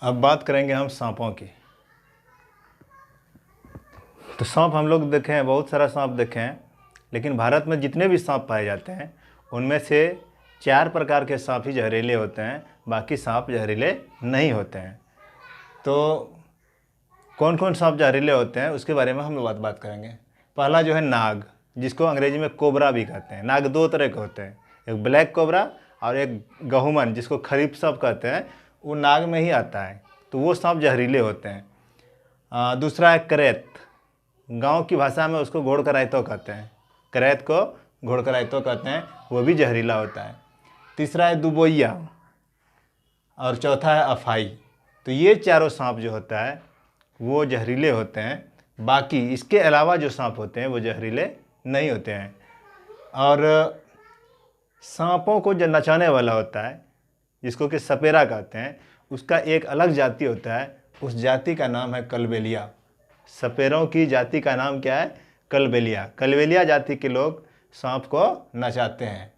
अब बात करेंगे हम सांपों की। तो सांप हम लोग देखे हैं, बहुत सारा सांप देखे हैं, लेकिन भारत में जितने भी सांप पाए जाते हैं उनमें से 4 प्रकार के सांप ही जहरीले होते हैं, बाकी सांप जहरीले नहीं होते हैं। तो कौन कौन सांप जहरीले होते हैं उसके बारे में हम बात करेंगे। पहला जो है नाग, जिसको अंग्रेजी में कोबरा भी कहते हैं। नाग 2 तरह के होते हैं, एक ब्लैक कोबरा और एक गहुमन, जिसको खरीफ सांप कहते हैं, वो नाग में ही आता है, तो वो सांप जहरीले होते हैं। दूसरा है करैत, गांव की भाषा में उसको घोड़ कराइतो कहते हैं, करैत को घोड़ कराइतो कहते हैं, वो भी जहरीला होता है। तीसरा है दुबोइया और चौथा है अफाई। तो ये चारों सांप जो होता है वो जहरीले होते हैं, बाकी इसके अलावा जो सांप होते हैं वो जहरीले नहीं होते हैं। और सांपों को जो नचाने वाला होता है, जिसको कि सपेरा कहते हैं, उसका एक अलग जाति होता है, उस जाति का नाम है कलबेलिया। सपेरों की जाति का नाम क्या है? कलबेलिया। कलबेलिया जाति के लोग सांप को नचाते हैं।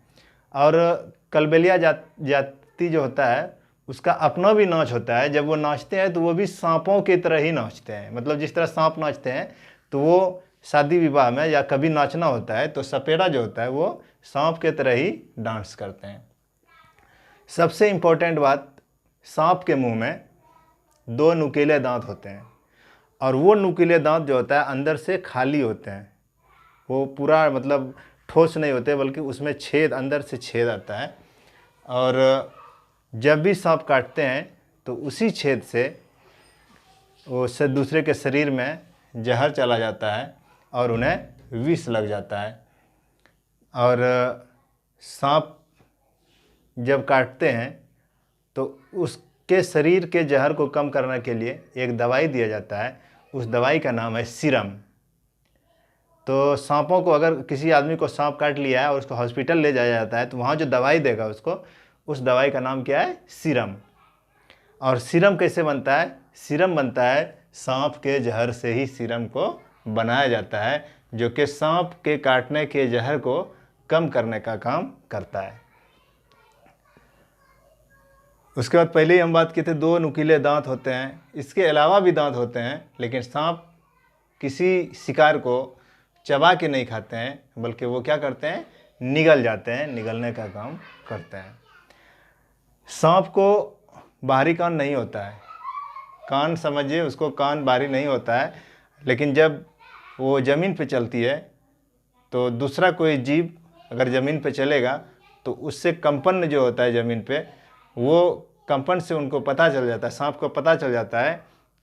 और कलबेलिया जाति जो होता है उसका अपना भी नाच होता है। जब वो नाचते हैं तो वो भी सांपों की तरह ही नाचते हैं, मतलब जिस तरह सांप नाचते हैं, तो वो शादी विवाह में या कभी नाचना होता है तो सपेरा जो होता है वो सांप के तरह ही डांस करते हैं। सबसे इम्पोर्टेंट बात, सांप के मुंह में 2 नुकीले दांत होते हैं, और वो नुकीले दांत जो होता है अंदर से खाली होते हैं, वो पूरा मतलब ठोस नहीं होते, बल्कि उसमें छेद, अंदर से छेद आता है। और जब भी सांप काटते हैं तो उसी छेद से वो से दूसरे के शरीर में जहर चला जाता है और उन्हें विष लग जाता है। और सांप जब काटते हैं तो उसके शरीर के जहर को कम करने के लिए एक दवाई दिया जाता है, उस दवाई का नाम है सीरम। तो सांपों को, अगर किसी आदमी को सांप काट लिया है और उसको हॉस्पिटल ले जाया जाता है तो वहाँ जो दवाई देगा उसको, उस दवाई का नाम क्या है? सीरम। और सीरम कैसे बनता है? सीरम बनता है सांप के जहर से ही सीरम को बनाया जाता है, जो कि सांप के काटने के जहर को कम करने का काम करता है। उसके बाद पहले ही हम बात किए थे 2 नुकीले दांत होते हैं, इसके अलावा भी दांत होते हैं, लेकिन सांप किसी शिकार को चबा के नहीं खाते हैं, बल्कि वो क्या करते हैं? निगल जाते हैं, निगलने का काम करते हैं। सांप को बाहरी कान नहीं होता है, कान समझिए, उसको कान बाहरी नहीं होता है, लेकिन जब वो ज़मीन पे चलती है तो दूसरा कोई जीव अगर ज़मीन पे चलेगा तो उससे कंपन जो होता है ज़मीन पे, वो कंपन से उनको पता चल जाता है, सांप को पता चल जाता है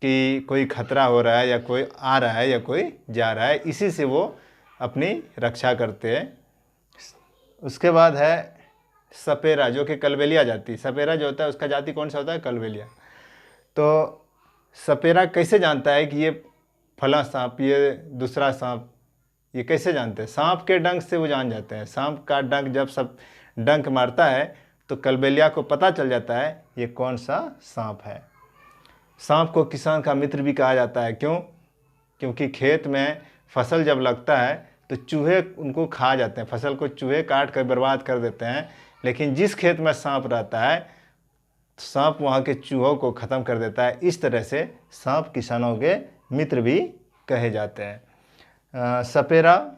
कि कोई खतरा हो रहा है या कोई आ रहा है या कोई जा रहा है, इसी से वो अपनी रक्षा करते हैं। उसके बाद है सपेरा, जो कि कलबेलिया जाति। सपेरा जो होता है उसका जाति कौन सा होता है? कलबेलिया। तो सपेरा कैसे जानता है कि ये फला सांप, ये दूसरा सांप, ये कैसे जानते हैं? सांप के डंक से वो जान जाते हैं। सांप का डंक जब सब डंक मारता है तो कलबेलिया को पता चल जाता है ये कौन सा सांप है। सांप को किसान का मित्र भी कहा जाता है। क्यों? क्योंकि खेत में फसल जब लगता है तो चूहे उनको खा जाते हैं, फसल को चूहे काट कर बर्बाद कर देते हैं, लेकिन जिस खेत में सांप रहता है, सांप वहाँ के चूहों को ख़त्म कर देता है। इस तरह से सांप किसानों के मित्र भी कहे जाते हैं। सपेरा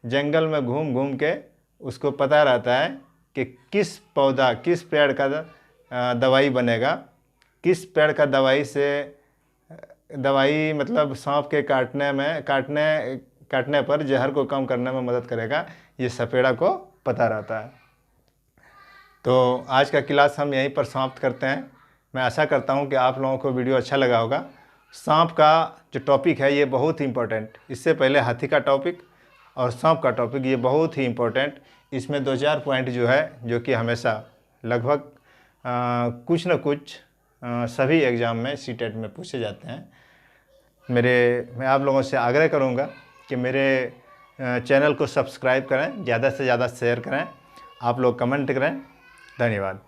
जंगल में घूम घूम के उसको पता रहता है कि किस पौधा, किस पेड़ का दवाई बनेगा, किस पेड़ का दवाई मतलब सांप के काटने पर जहर को कम करने में मदद करेगा, ये सपेरा को पता रहता है। तो आज का क्लास हम यहीं पर समाप्त करते हैं। मैं आशा करता हूं कि आप लोगों को वीडियो अच्छा लगा होगा। सांप का जो टॉपिक है ये बहुत ही इम्पोर्टेंट, इससे पहले हाथी का टॉपिक और सांप का टॉपिक ये बहुत ही इम्पोर्टेंट। इसमें 2-4 पॉइंट जो है, जो कि हमेशा लगभग कुछ न कुछ सभी एग्ज़ाम में सीटेट में पूछे जाते हैं। मैं आप लोगों से आग्रह करूंगा कि मेरे चैनल को सब्सक्राइब करें, ज़्यादा से ज़्यादा शेयर करें, आप लोग कमेंट करें। धन्यवाद।